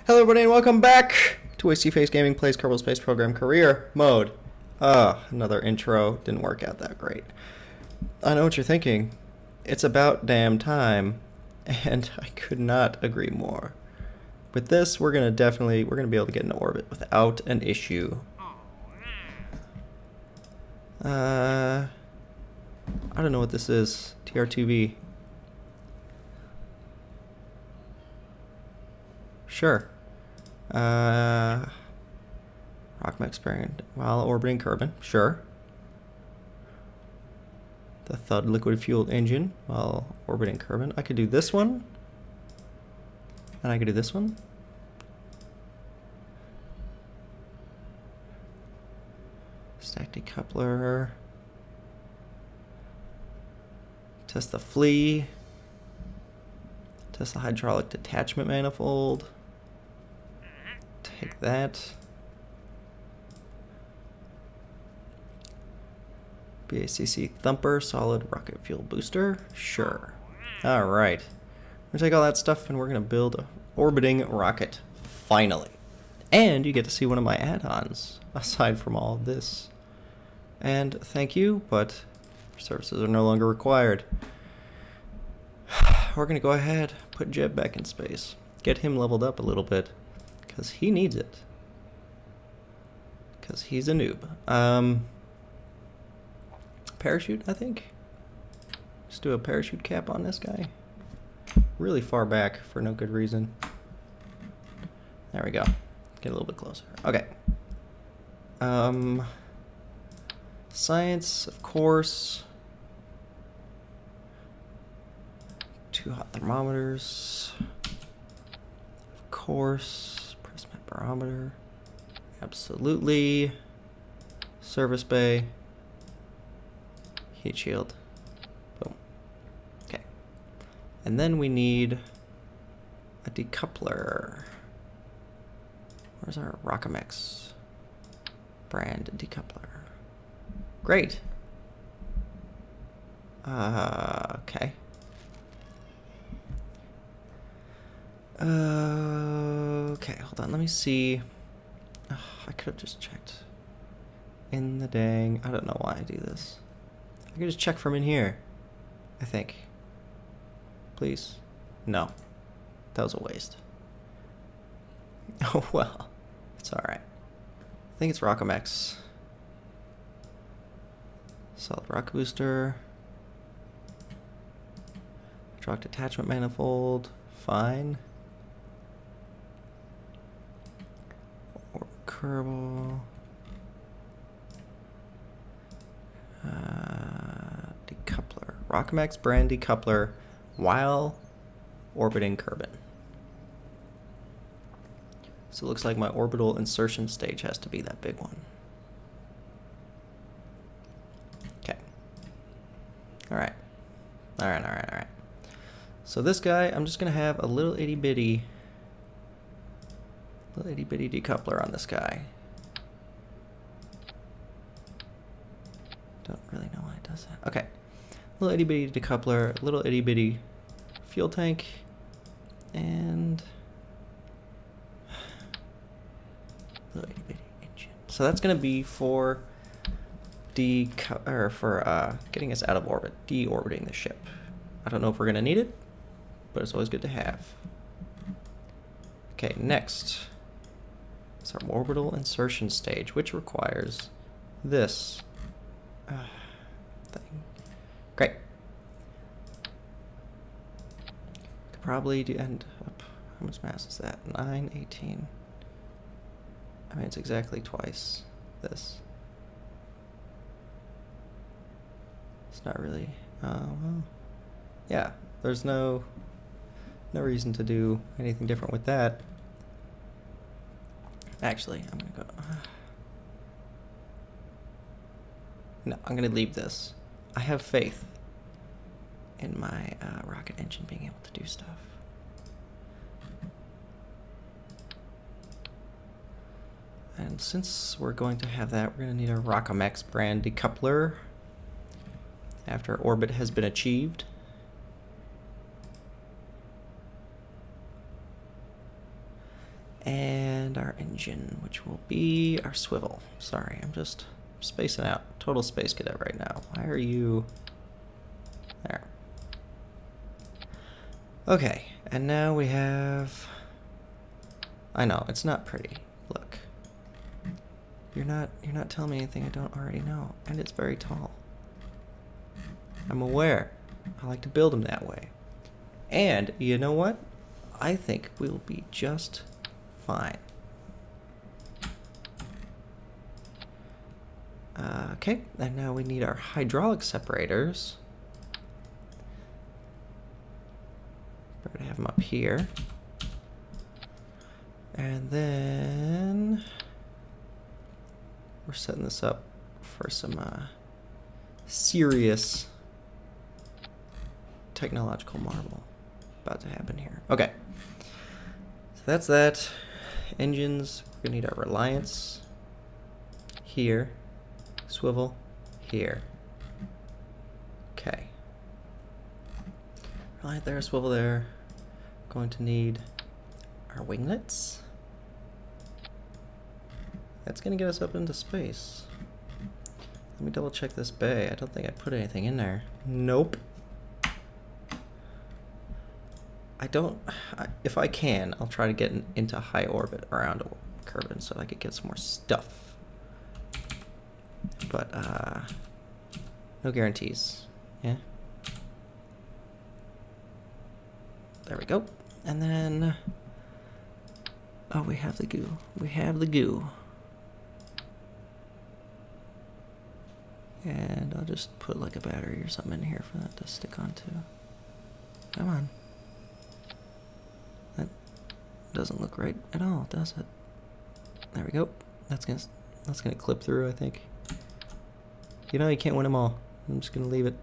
Hello everybody and welcome back to AC-Face Gaming Plays Kerbal Space Program Career Mode. Another intro. Didn't work out that great. I know what you're thinking. It's about damn time. And I could not agree more. With this, we're gonna be able to get into orbit without an issue. I don't know what this is. TR2V. Sure. Rockmax bearing while orbiting Kerbal. Sure. The Thud liquid fueled engine while orbiting Kerbal. I could do this one. And I could do this one. Stack decoupler. Test the flea. Test the hydraulic detachment manifold. Take that. BACC thumper, solid rocket fuel booster. Sure. Alright. We're gonna take all that stuff and we're gonna build a orbiting rocket. Finally. And you get to see one of my add-ons, aside from all of this. And thank you, but services are no longer required. We're gonna go ahead, put Jeb back in space. Get him leveled up a little bit. Because he needs it. Because he's a noob. Parachute, I think. Just do a parachute cap on this guy. Really far back for no good reason. There we go. Get a little bit closer. Okay. Science, of course. 2 hot thermometers. Of course. Barometer, absolutely. Service bay, heat shield, boom. Okay, and then we need a decoupler. Where's our Rockamex brand decoupler? Great. Okay. Okay, hold on, let me see. Oh, I could have just checked in the dang, I don't know why I do this. I could just check from in here, I think. Please. No. That was a waste. Oh well, it's alright. I think it's Rockamex. Solid rocket booster. Hydraulic detachment manifold, fine. Kerbal. Decoupler. Rockamex brand decoupler while orbiting Kerbal. So it looks like my orbital insertion stage has to be that big one. Okay. Alright. Alright. So this guy, I'm just going to have a little itty bitty decoupler on this guy. Don't really know why it does that. Okay. Little itty bitty decoupler, little itty bitty fuel tank, and little itty bitty engine. So that's gonna be for getting us out of orbit, deorbiting the ship. I don't know if we're gonna need it, but it's always good to have. Okay, next. It's our orbital insertion stage, which requires this thing. Great. Could probably end up. How much mass is that? 918. I mean, it's exactly twice this. It's not really. Well, yeah. There's no reason to do anything different with that. Actually, I'm gonna go. No, I'm gonna leave this. I have faith in my rocket engine being able to do stuff. And since we're going to have that, we're gonna need a Rockamex brand decoupler after orbit has been achieved. And our engine, which will be our swivel. Sorry, I'm just spacing out. Total space cadet right now. Why are you... There. Okay, and now we have... I know, it's not pretty. Look. You're not telling me anything I don't already know. And it's very tall. I'm aware. I like to build them that way. And, you know what? I think we'll be just fine. Okay, and now we need our hydraulic separators. Better to have them up here. And then we're setting this up for some serious technological marvel about to happen here. Okay, so that's that. Engines, we're gonna need our reliance here, swivel here. Okay, reliant there, swivel there. Going to need our winglets. That's gonna get us up into space. Let me double check this bay. I don't think I put anything in there. Nope. If I can, I'll try to get into high orbit around Kerbal so I could get some more stuff. But, no guarantees. Yeah. There we go. And then, oh, we have the goo. We have the goo. And I'll just put like a battery or something in here for that to stick onto. Come on. That doesn't look right at all, does it? There we go. That's gonna clip through, I think. You know, you can't win them all. I'm just gonna leave it.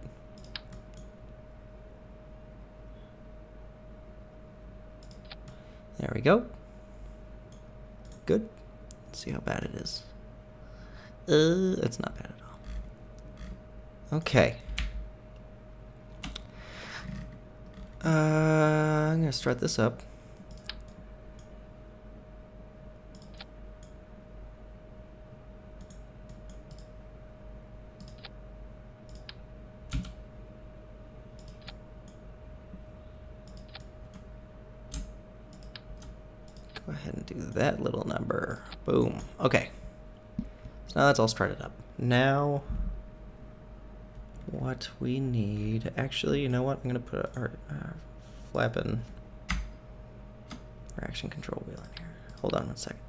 There we go. Good. Let's see how bad it is. It's not bad at all. Okay. I'm gonna start this up. Go ahead and do that little number. Boom. Okay. So now that's all started up. Now, what we need... Actually, you know what? I'm going to put our flapping reaction control wheel in here. Hold on one second.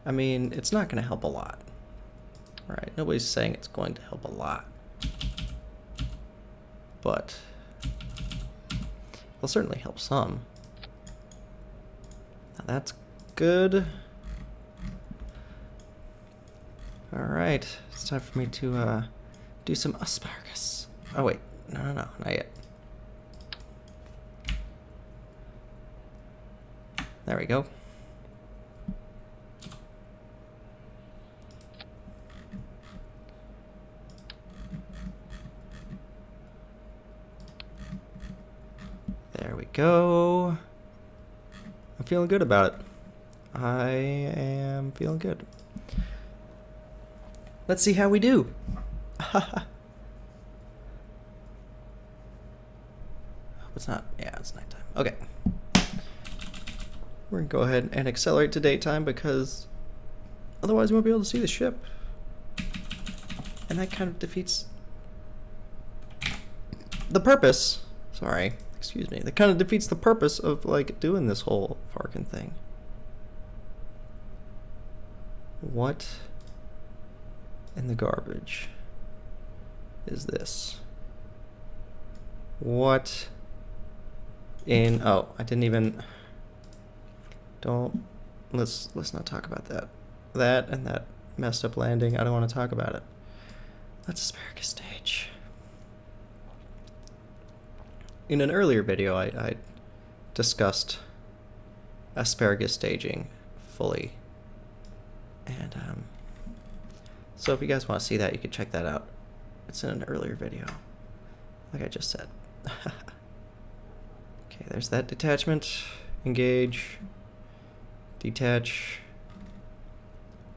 I mean, it's not going to help a lot. Right? Nobody's saying it's going to help a lot. But... it'll certainly help some. Now that's good. Alright, it's time for me to do some asparagus. Oh wait, no, not yet. There we go. There we go. I'm feeling good about it. I am feeling good. Let's see how we do. It's not, yeah, it's nighttime. Okay. We're gonna go ahead and accelerate to daytime because otherwise we won't be able to see the ship. And that kind of defeats the purpose. Sorry. Excuse me, that kind of defeats the purpose of, like, doing this whole Farkin thing. What in the garbage is this? What in... oh, I didn't even... let's not talk about that. That and that messed up landing, I don't want to talk about it. Let's asparagus stage. In an earlier video, I discussed asparagus staging fully. And, so if you guys want to see that, you can check that out. It's in an earlier video, like I just said. Okay. Okay, there's that detachment. Engage. Detach.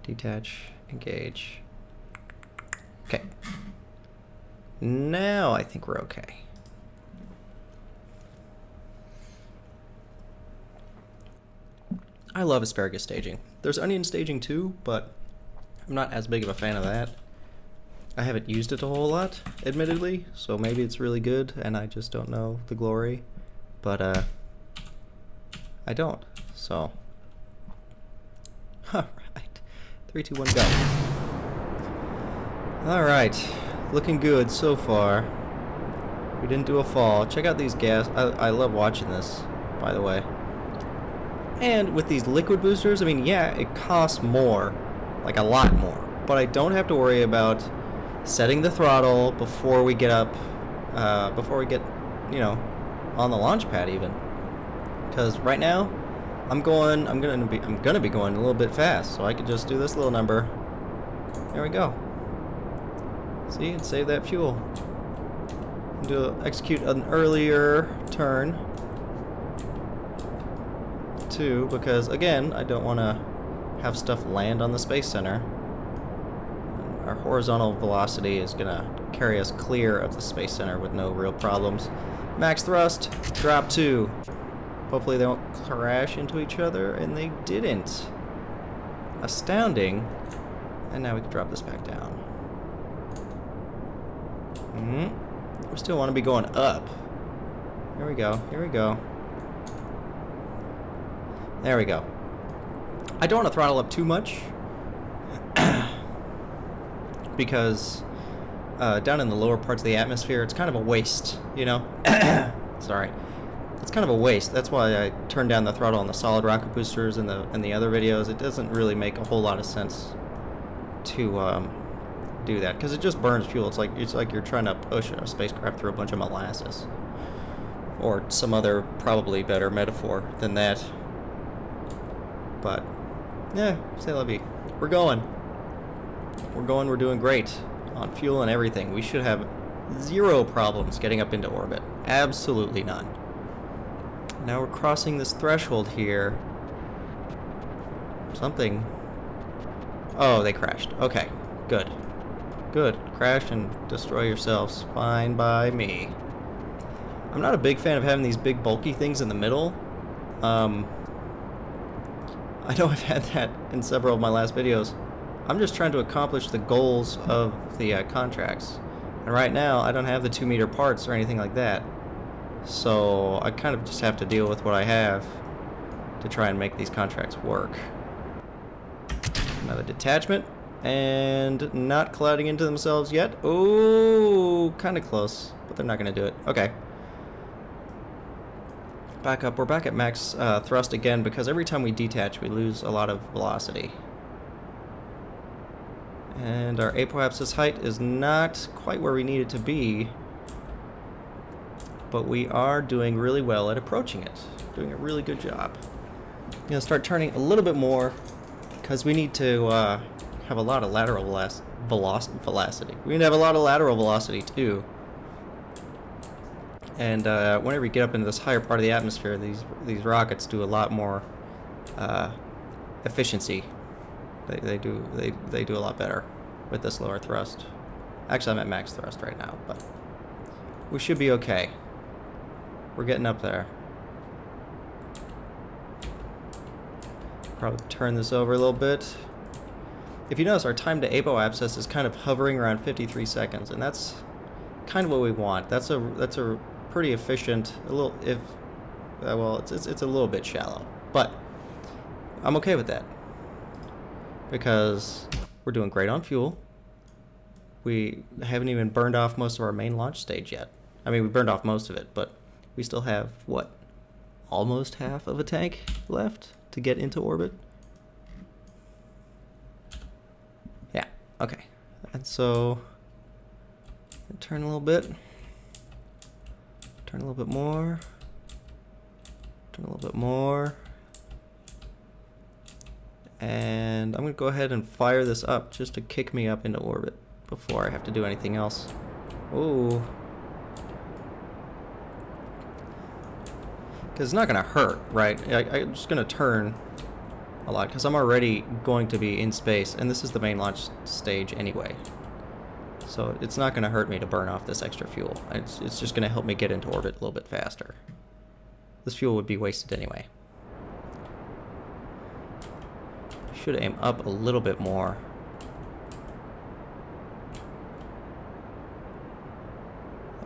Detach. Engage. Okay. Now I think we're okay. I love asparagus staging. There's onion staging too, but I'm not as big of a fan of that. I haven't used it a whole lot, admittedly, so maybe it's really good and I just don't know the glory. But I don't, so. Alright. 3, 2, 1, go. Alright. Looking good so far. We didn't do a fall. Check out these gas. I love watching this, by the way. And with these liquid boosters, I mean, yeah, it costs more, like a lot more, but I don't have to worry about setting the throttle before we get up, you know, on the launch pad even. Because right now, I'm gonna be going a little bit fast, so I could just do this little number. There we go. See, and save that fuel. Execute an earlier turn. Too, because again, I don't want to have stuff land on the Space Center. Our horizontal velocity is gonna carry us clear of the Space Center with no real problems. Max thrust, drop 2. Hopefully they don't crash into each other, and they didn't. Astounding. And now we can drop this back down. We still want to be going up. Here we go, here we go. There we go. I don't want to throttle up too much because down in the lower parts of the atmosphere, it's kind of a waste, you know? Sorry. It's kind of a waste. That's why I turned down the throttle on the solid rocket boosters in the other videos. It doesn't really make a whole lot of sense to do that because it just burns fuel. It's like you're trying to push a spacecraft through a bunch of molasses, or some other probably better metaphor than that. But, yeah, say la vie. We're going. We're doing great on fuel and everything. We should have 0 problems getting up into orbit. Absolutely none. Now we're crossing this threshold here. Something. Oh, they crashed. Okay, good. Good. Crash and destroy yourselves. Fine by me. I'm not a big fan of having these big bulky things in the middle. I know I've had that in several of my last videos. I'm just trying to accomplish the goals of the contracts. And right now, I don't have the 2-meter parts or anything like that. So I kind of just have to deal with what I have to try and make these contracts work. Another detachment. And not colliding into themselves yet. Oh, kind of close. But they're not going to do it. Okay. Back up. We're back at max thrust again because every time we detach we lose a lot of velocity. And our apoapsis height is not quite where we need it to be, but we are doing really well at approaching it. Doing a really good job. I'm going to start turning a little bit more because we need to have a lot of lateral velocity. We need to have a lot of lateral velocity too. And whenever you get up into this higher part of the atmosphere, these rockets do a lot more efficiency. They do a lot better with this lower thrust. Actually, I'm at max thrust right now, but we should be okay. We're getting up there. Probably turn this over a little bit. If you notice, our time to apoapsis is kind of hovering around 53 seconds, and that's kind of what we want. That's a pretty efficient, well, it's a little bit shallow, but I'm okay with that because we're doing great on fuel. We haven't even burned off most of our main launch stage yet. I mean, we burned off most of it, but we still have, what, almost half of a tank left to get into orbit? Yeah, okay. And so, turn a little bit. Turn a little bit more. Turn a little bit more. And I'm going to go ahead and fire this up just to kick me up into orbit before I have to do anything else. Ooh. Because it's not going to hurt, right? I'm just going to turn a lot because I'm already going to be in space, and this is the main launch stage anyway. So it's not going to hurt me to burn off this extra fuel. It's just going to help me get into orbit a little bit faster. This fuel would be wasted anyway. Should aim up a little bit more.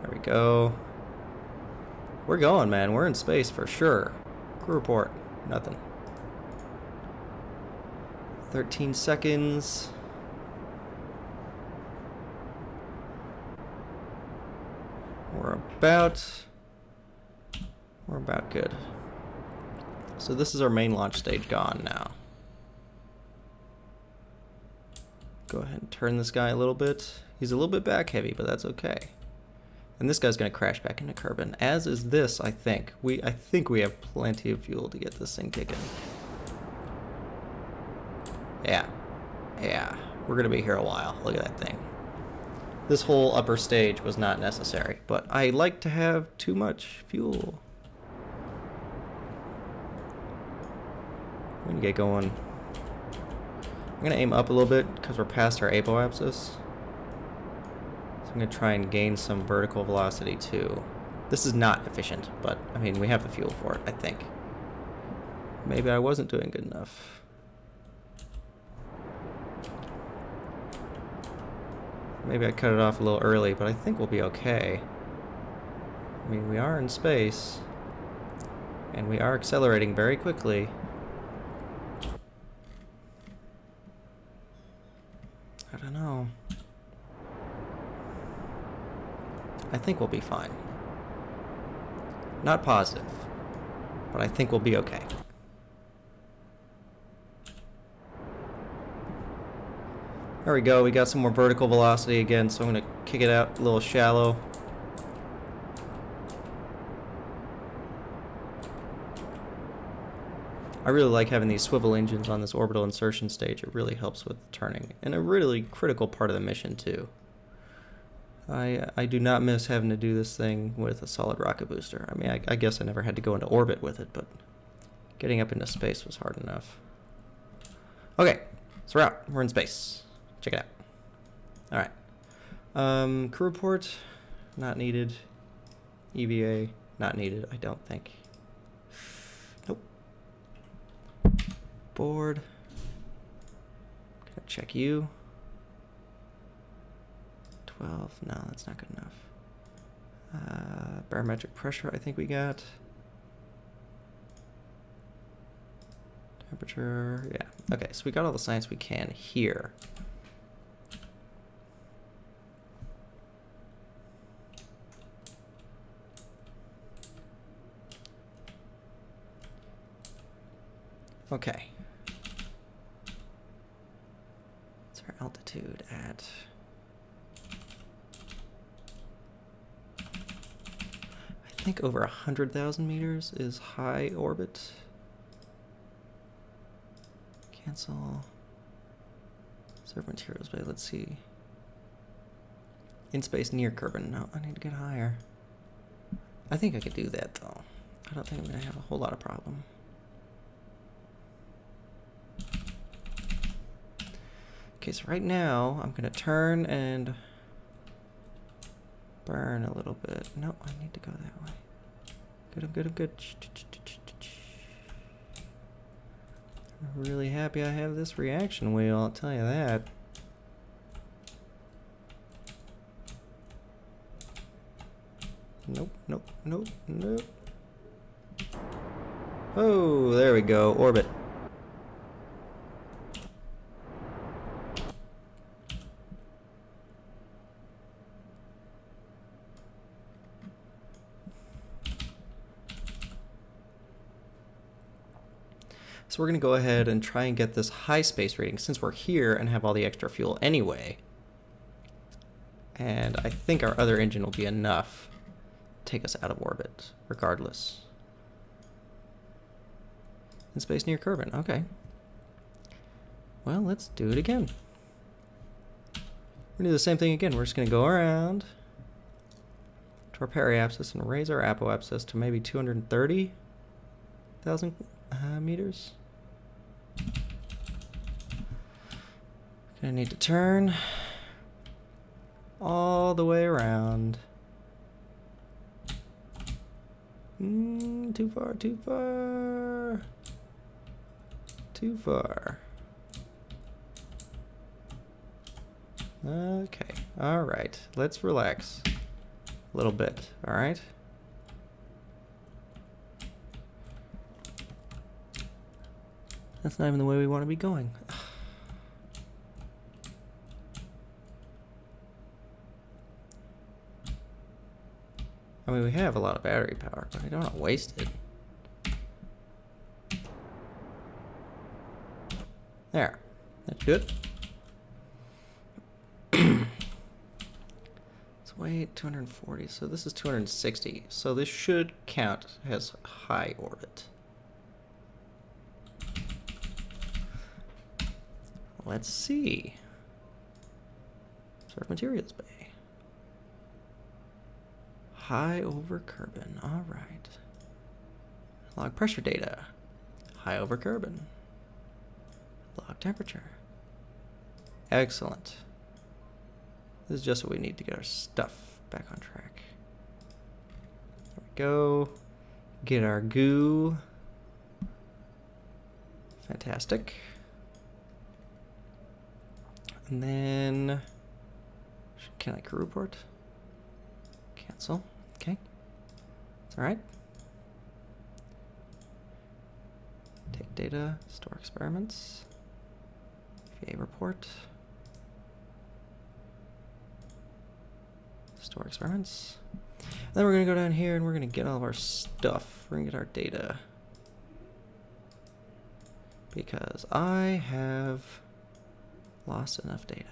There we go. We're going, man. We're in space for sure. Crew report. Nothing. 13 seconds. We're about good. So this is our main launch stage gone now. Go ahead and turn this guy a little bit. He's a little bit back heavy, but that's okay. And this guy's gonna crash back into Kerbal, as is this, I think. I think we have plenty of fuel to get this thing kicking. Yeah. Yeah. We're gonna be here a while. Look at that thing. This whole upper stage was not necessary, but I like to have too much fuel. I'm gonna get going. I'm gonna aim up a little bit because we're past our apoapsis. So I'm gonna try and gain some vertical velocity too. This is not efficient, but I mean, we have the fuel for it, I think. Maybe I wasn't doing good enough. Maybe I cut it off a little early, but I think we'll be okay. I mean, we are in space, and we are accelerating very quickly. I don't know. I think we'll be fine. Not positive, but I think we'll be okay. There we go, we got some more vertical velocity again, so I'm going to kick it out a little shallow. I really like having these swivel engines on this orbital insertion stage. It really helps with turning, and a really critical part of the mission too. I do not miss having to do this thing with a solid rocket booster. I mean, I guess I never had to go into orbit with it, but getting up into space was hard enough. Okay, so we're out. We're in space. Check it out. Alright. Crew report, not needed. EVA, not needed, I don't think. Nope. Board. Gonna check you. 12, no, that's not good enough. Barometric pressure, I think we got. Temperature, yeah. Okay, so we got all the science we can here. Okay. What's our altitude at? I think over 100,000 meters is high orbit. Cancel. Serve materials, but let's see. In space near Kerbal. No, I need to get higher. I think I could do that though. I don't think I'm gonna have a whole lot of problem. Okay, so right now I'm gonna turn and burn a little bit. No, I need to go that way. Good, I'm good, I'm good. I'm really happy I have this reaction wheel, I'll tell you that. Nope, nope, nope, nope. Oh, there we go, orbit. So we're going to go ahead and try and get this high space rating since we're here and have all the extra fuel anyway. And I think our other engine will be enough to take us out of orbit, regardless. In space near Kerbal, okay. Well, let's do it again. We're going to do the same thing again. We're just going to go around to our periapsis and raise our apoapsis to maybe 230. thousand meters. Gonna need to turn all the way around. Too far, too far. Too far. Okay, alright. Let's relax a little bit, alright? That's not even the way we want to be going. I mean, we have a lot of battery power, but I don't want to waste it. There. That's good. Let's wait, 240. So this is 260. So this should count as high orbit. Let's see. Surf materials bay. High over Kerbal. All right. Log pressure data. High over Kerbal. Log temperature. Excellent. This is just what we need to get our stuff back on track. There we go. Get our goo. Fantastic. And then, can I crew report? Cancel. Okay. It's alright. Take data, store experiments. VA report. Store experiments. And then we're going to go down here and we're going to get all of our stuff. We're going to get our data. Because I have lost enough data.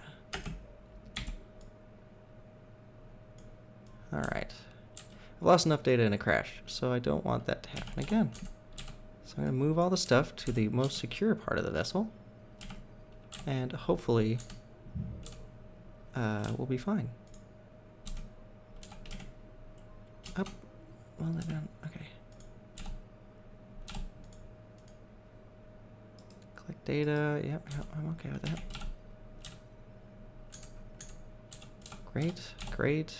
Alright. I've lost enough data in a crash, so I don't want that to happen again. So I'm going to move all the stuff to the most secure part of the vessel. And hopefully we'll be fine. Up. Well, down. Okay. Click data. Yep, I'm okay with that. Great, great.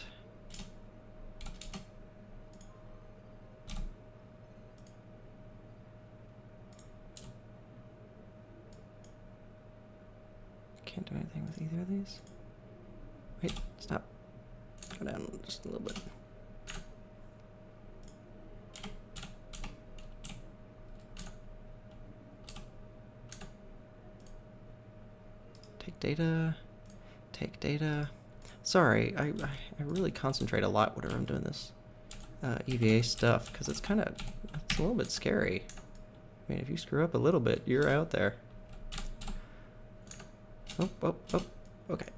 Can't do anything with either of these. Wait, stop. Go down just a little bit. Take data. Take data. Sorry, I really concentrate a lot whenever I'm doing this EVA stuff, because it's a little bit scary. I mean, if you screw up a little bit, you're out there. Oh, oh, oh, okay.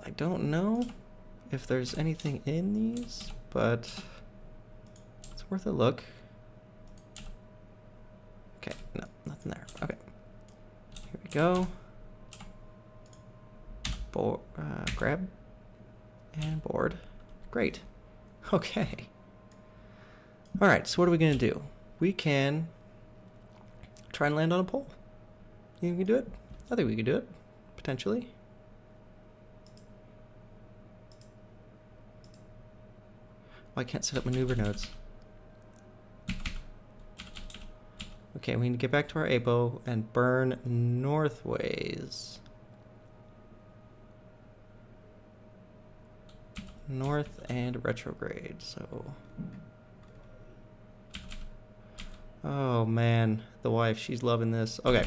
I don't know if there's anything in these, but it's worth a look. Okay, no, nothing there. Okay. Here we go. Grab and board. Great. Okay. All right, so what are we going to do? We can try and land on a pole. You think we can do it? I think we can do it. Potentially. Oh, I can't set up maneuver nodes. Okay, we need to get back to our APO and burn northways. North and retrograde, so... Oh man, the wife, she's loving this. Okay.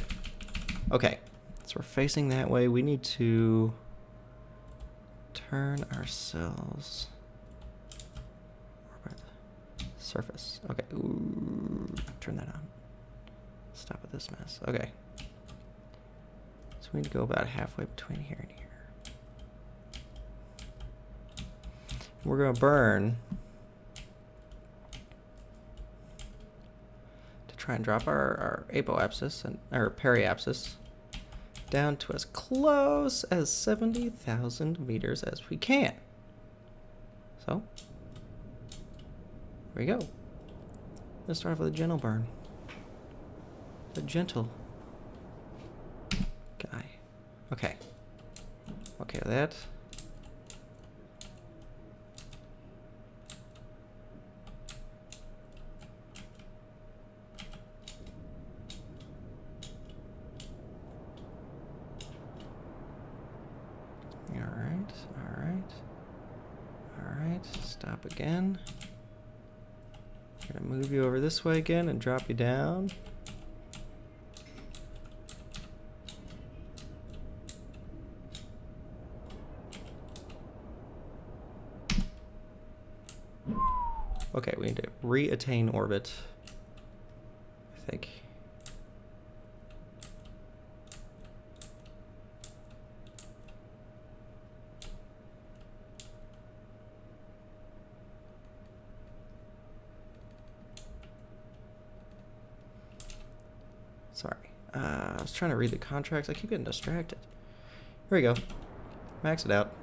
Okay. So we're facing that way. We need to turn ourselves. Orbit. Surface. Okay. Ooh, turn that on. Stop with this mess. Okay. So we need to go about halfway between here and here. We're going to burn to try and drop our apoapsis and our periapsis down to as close as 70,000 meters as we can. So, here we go. Let's start off with a gentle burn. A gentle guy. Okay. Okay, that. Alright, stop again. I'm gonna move you over this way again and drop you down. Okay, we need to re-attain orbit, I think. Sorry. I was trying to read the contracts. I keep getting distracted. Here we go. Max it out.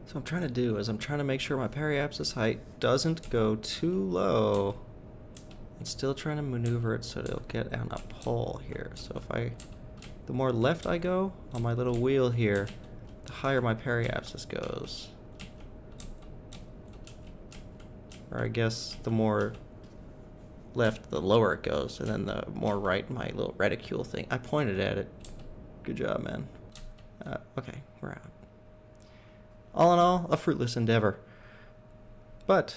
So what I'm trying to do is I'm trying to make sure my periapsis height doesn't go too low. I'm still trying to maneuver it so it'll get on a pole here. So the more left I go on my little wheel here, the higher my periapsis goes. Or I guess the more left, the lower it goes, and then the more right, my little reticule thing. I pointed at it. Good job, man. Okay, we're out. All in all, a fruitless endeavor. But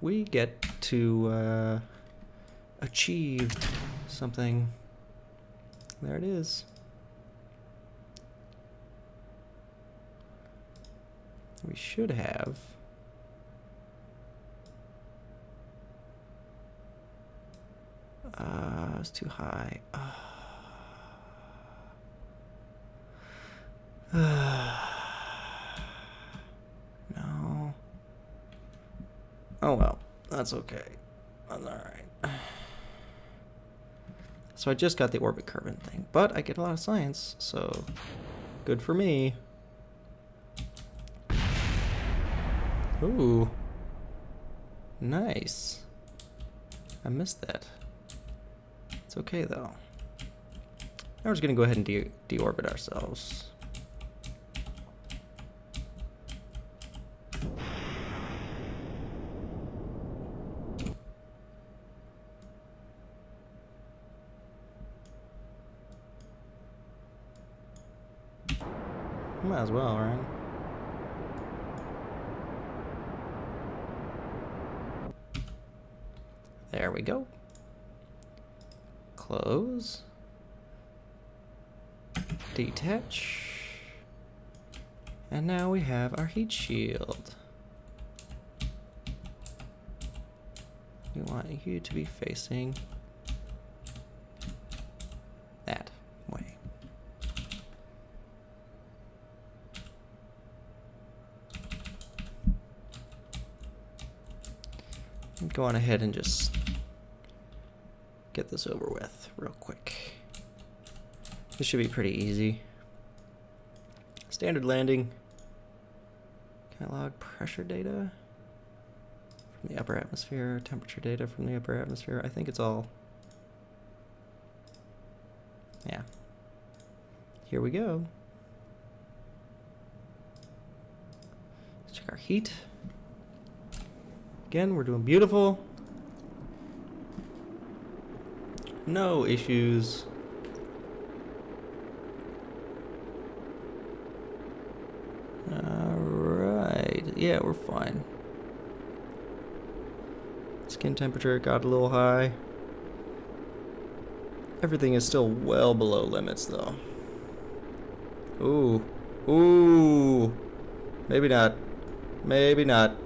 we get to achieve something. There it is. We should have it's too high. No. Oh well, that's okay. That's alright. So I just got the orbit curving thing, but I get a lot of science, so good for me. Ooh. Nice. I missed that. It's okay though. Now we're just gonna go ahead and deorbit ourselves. Might as well, right? There we go. Close. Detach. And now we have our heat shield. We want you to be facing that way. Go on ahead and just get this over with real quick. This should be pretty easy. Standard landing. Can I log pressure data from the upper atmosphere, temperature data from the upper atmosphere? I think it's all. Yeah. Here we go. Let's check our heat. Again, we're doing beautiful. No issues. Alright. Yeah, we're fine. Skin temperature got a little high. Everything is still well below limits, though. Ooh. Ooh. Maybe not. Maybe not.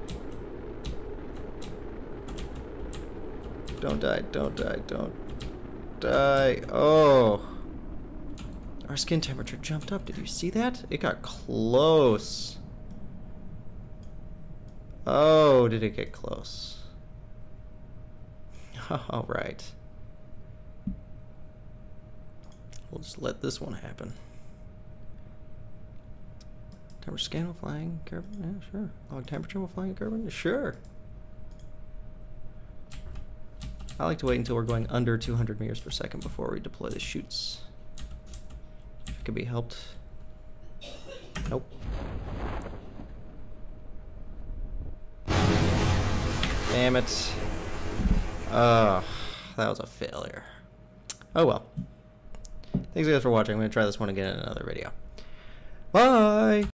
Don't die, don't die, don't die. Oh. Our skin temperature jumped up. Did you see that? It got close. Oh, did it get close? All right. We'll just let this one happen. Temperature scan while flying Kerbal? Yeah, sure. Log temperature while flying Kerbal? Sure. I like to wait until we're going under 200 meters per second before we deploy the chutes. If it could be helped. Nope. Damn it. That was a failure. Oh well. Thanks guys for watching. I'm going to try this one again in another video. Bye!